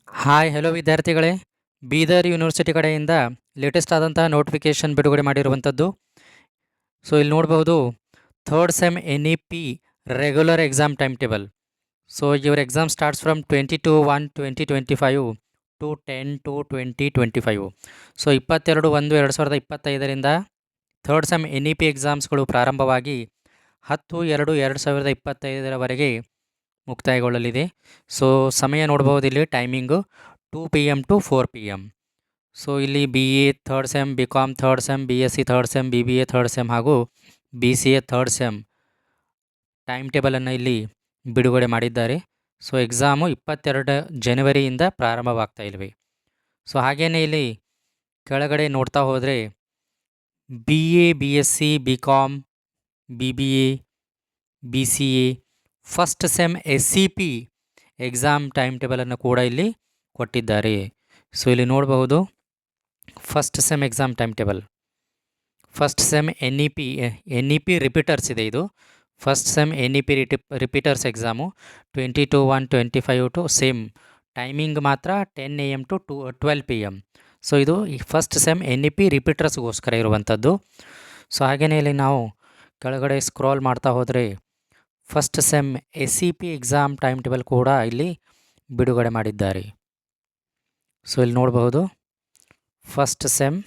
Hi hello ವಿದ್ಯಾರ್ಥಿಗಳೇ, Bidar university ಕಡೆಯಿಂದ latest ಆದಂತಹ ನೋಟಿಫಿಕೇಷನ್ ಬಿಡುಗಡೆ ಮಾಡಿರುವಂಥದ್ದು. ಸೊ ಇಲ್ಲಿ ನೋಡಬಹುದು, third sem NEP regular exam time table. So your exam starts from 22/1/2025 to 10/2/2025. So 22/1/2025ರಿಂದ ಥರ್ಡ್ ಸೆಮ್ NEP ಎಕ್ಸಾಮ್ಸ್ಗಳು ಪ್ರಾರಂಭವಾಗಿ 10/2/2025 ಮುಕ್ತಾಯಗೊಳ್ಳಲಿದೆ. ಸೊ ಸಮಯ ನೋಡ್ಬೋದು, ಇಲ್ಲಿ timing 2 PM to 4 PM. So ಇಲ್ಲಿ BA third sem, BCom third sem, BSc third sem, BBA third sem ಹಾಗೂ BCA third sem time ಟೇಬಲನ್ನು ಇಲ್ಲಿ ಬಿಡುಗಡೆ ಮಾಡಿದ್ದಾರೆ. ಸೊ ಎಕ್ಸಾಮು 22 ಜನವರಿಯಿಂದ ಪ್ರಾರಂಭವಾಗ್ತಾ ಇಲ್ವಿ. ಸೊ ಹಾಗೆಯೇ ಇಲ್ಲಿ ಕೆಳಗಡೆ ನೋಡ್ತಾ ಹೋದರೆ BA, BSc, BCom, BBA, BCA first sem SCP exam time ಟೇಬಲನ್ನು ಕೂಡ ಇಲ್ಲಿ ಕೊಟ್ಟಿದ್ದಾರೆ. ಸೊ ಇಲ್ಲಿ ನೋಡಬಹುದು, first sem exam time table, first sem NEP repeaters ಇದೆ. ಇದು first sem NEP repeaters exam 22/1/25 to same timing ಮಾತ್ರ 10 AM ಟು 12 PM. ಸೊ ಇದು ಈ ಫಸ್ಟ್ ಸೆಮ್ NEP ರಿಪೀಟರ್ಸ್ಗೋಸ್ಕರ ಇರುವಂಥದ್ದು. ಸೊ ಹಾಗೆಯೇ ಇಲ್ಲಿ ನಾವು ಕೆಳಗಡೆ ಸ್ಕ್ರಾಲ್ ಮಾಡ್ತಾ ಹೋದರೆ first sem SCP exam time table ಕೂಡ ಇಲ್ಲಿ ಬಿಡುಗಡೆ ಮಾಡಿದ್ದಾರೆ. ಸೊ ಇಲ್ಲಿ ನೋಡಬಹುದು, first sem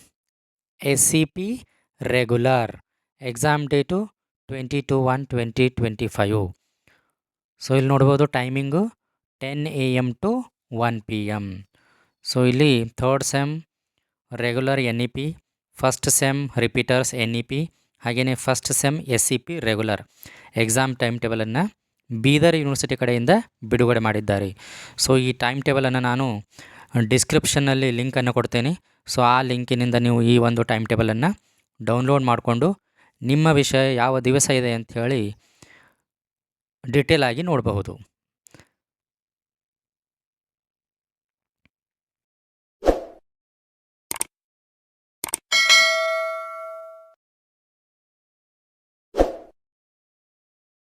SCP regular exam date 22/1/2025. So ಇಲ್ಲಿ ನೋಡ್ಬೋದು, timing 10 AM to 1 PM. So ಇಲ್ಲಿ third sem regular NEP, first sem repeaters NEP ಹಾಗೆಯೇ first sem SCP regular exam time ಟೇಬಲನ್ನು ಬೀದರ್ ಯೂನಿವರ್ಸಿಟಿ ಕಡೆಯಿಂದ ಬಿಡುಗಡೆ ಮಾಡಿದ್ದಾರೆ. ಸೊ ಈ ಟೈಮ್ ಟೇಬಲನ್ನು ನಾನು ಡಿಸ್ಕ್ರಿಪ್ಷನ್ನಲ್ಲಿ ಲಿಂಕನ್ನು ಕೊಡ್ತೇನೆ. ಸೊ ಆ ಲಿಂಕಿನಿಂದ ನೀವು ಈ ಒಂದು ಟೈಮ್ ಟೇಬಲನ್ನು ಡೌನ್ಲೋಡ್ ಮಾಡಿಕೊಂಡು ನಿಮ್ಮ ವಿಷಯ ಯಾವ ದಿವಸ ಇದೆ ಅಂಥೇಳಿ ಡೀಟೇಲ್ ಆಗಿ ನೋಡಬಹುದು.